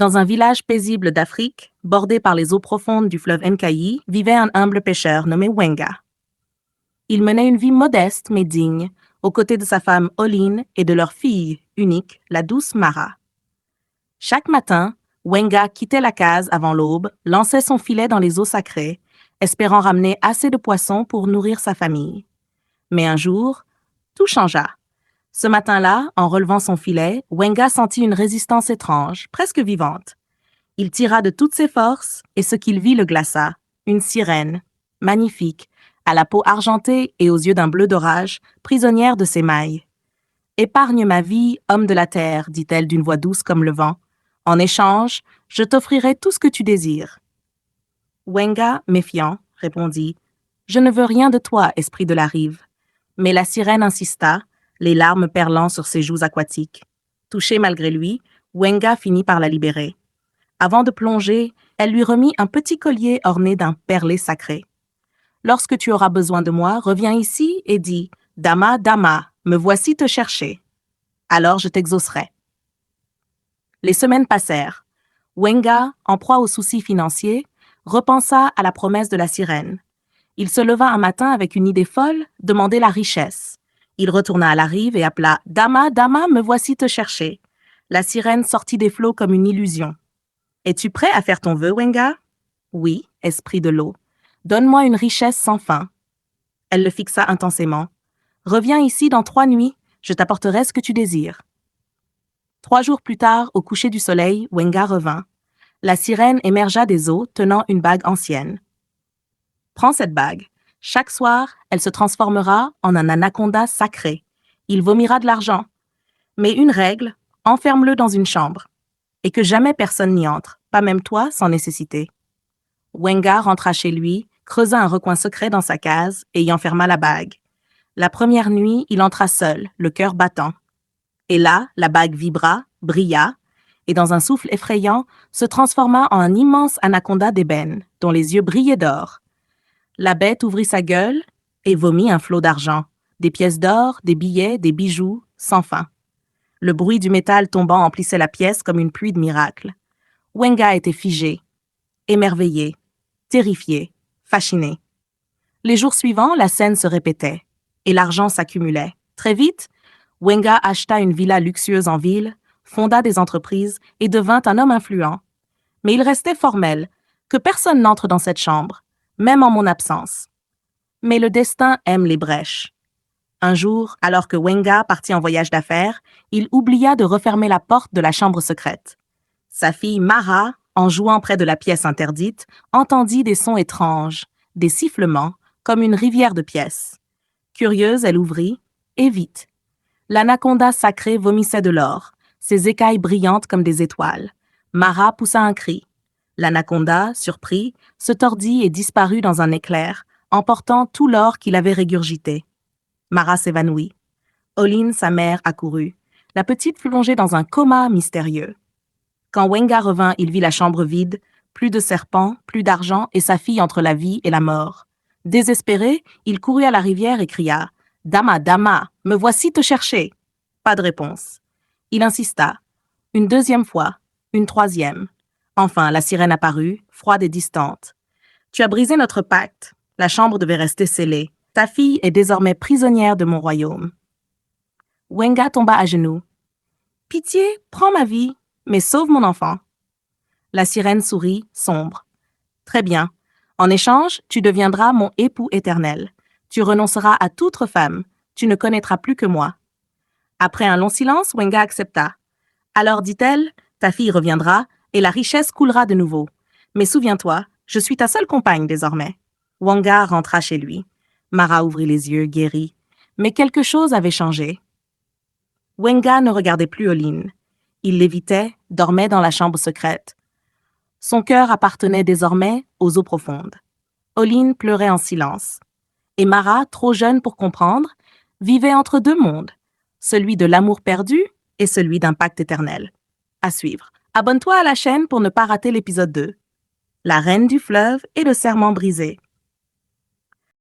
Dans un village paisible d'Afrique, bordé par les eaux profondes du fleuve Nkayi, vivait un humble pêcheur nommé Wenga. Il menait une vie modeste mais digne, aux côtés de sa femme Oline et de leur fille unique, la douce Mara. Chaque matin, Wenga quittait la case avant l'aube, lançait son filet dans les eaux sacrées, espérant ramener assez de poissons pour nourrir sa famille. Mais un jour, tout changea. Ce matin-là, en relevant son filet, Wenga sentit une résistance étrange, presque vivante. Il tira de toutes ses forces et ce qu'il vit le glaça. Une sirène, magnifique, à la peau argentée et aux yeux d'un bleu d'orage, prisonnière de ses mailles. « Épargne ma vie, homme de la terre, dit-elle d'une voix douce comme le vent. En échange, je t'offrirai tout ce que tu désires. » Wenga, méfiant, répondit « Je ne veux rien de toi, esprit de la rive. » Mais la sirène insista, les larmes perlant sur ses joues aquatiques. Touché malgré lui, Wenga finit par la libérer. Avant de plonger, elle lui remit un petit collier orné d'un perlé sacré. « Lorsque tu auras besoin de moi, reviens ici et dis « Dama, Dama, me voici te chercher. Alors je t'exaucerai. » Les semaines passèrent. Wenga, en proie aux soucis financiers, repensa à la promesse de la sirène. Il se leva un matin avec une idée folle, demander la richesse. Il retourna à la rive et appela « Dama, Dama, me voici te chercher. » La sirène sortit des flots comme une illusion. « Es-tu prêt à faire ton vœu, Wenga ?»« Oui, esprit de l'eau. Donne-moi une richesse sans fin. » Elle le fixa intensément. « Reviens ici dans 3 nuits, je t'apporterai ce que tu désires. » 3 jours plus tard, au coucher du soleil, Wenga revint. La sirène émergea des eaux, tenant une bague ancienne. « Prends cette bague. Chaque soir, elle se transformera en un anaconda sacré. Il vomira de l'argent. Mais une règle, enferme-le dans une chambre. Et que jamais personne n'y entre, pas même toi, sans nécessité. » Wenga rentra chez lui, creusa un recoin secret dans sa case et y enferma la bague. La première nuit, il entra seul, le cœur battant. Et là, la bague vibra, brilla, et dans un souffle effrayant, se transforma en un immense anaconda d'ébène, dont les yeux brillaient d'or. La bête ouvrit sa gueule et vomit un flot d'argent, des pièces d'or, des billets, des bijoux, sans fin. Le bruit du métal tombant emplissait la pièce comme une pluie de miracles. Wenga était figé, émerveillé, terrifié, fasciné. Les jours suivants, la scène se répétait, et l'argent s'accumulait. Très vite, Wenga acheta une villa luxueuse en ville, fonda des entreprises et devint un homme influent. Mais il restait formel, que personne n'entre dans cette chambre, même en mon absence. Mais le destin aime les brèches. Un jour, alors que Wenga partit en voyage d'affaires, il oublia de refermer la porte de la chambre secrète. Sa fille Mara, en jouant près de la pièce interdite, entendit des sons étranges, des sifflements, comme une rivière de pièces. Curieuse, elle ouvrit, et vite. L'anaconda sacré vomissait de l'or, ses écailles brillantes comme des étoiles. Mara poussa un cri. L'anaconda, surpris, se tordit et disparut dans un éclair, emportant tout l'or qu'il avait régurgité. Mara s'évanouit. Oline, sa mère, accourut. La petite fut plongée dans un coma mystérieux. Quand Wenga revint, il vit la chambre vide, plus de serpents, plus d'argent et sa fille entre la vie et la mort. Désespéré, il courut à la rivière et cria « Dama, Dama, me voici te chercher !» Pas de réponse. Il insista. Une deuxième fois, une troisième. Enfin, la sirène apparut, froide et distante. « Tu as brisé notre pacte. La chambre devait rester scellée. Ta fille est désormais prisonnière de mon royaume. » Wenga tomba à genoux. « Pitié, prends ma vie, mais sauve mon enfant. » La sirène sourit, sombre. « Très bien. En échange, tu deviendras mon époux éternel. Tu renonceras à toute autre femme. Tu ne connaîtras plus que moi. » Après un long silence, Wenga accepta. « Alors, dit-elle, ta fille reviendra et la richesse coulera de nouveau. Mais souviens-toi, je suis ta seule compagne désormais. » Wenga rentra chez lui. Mara ouvrit les yeux, guérie. Mais quelque chose avait changé. Wenga ne regardait plus Oline. Il l'évitait, dormait dans la chambre secrète. Son cœur appartenait désormais aux eaux profondes. Oline pleurait en silence. Et Mara, trop jeune pour comprendre, vivait entre 2 mondes, celui de l'amour perdu et celui d'un pacte éternel. À suivre. Abonne-toi à la chaîne pour ne pas rater l'épisode 2. La reine du fleuve et le serment brisé.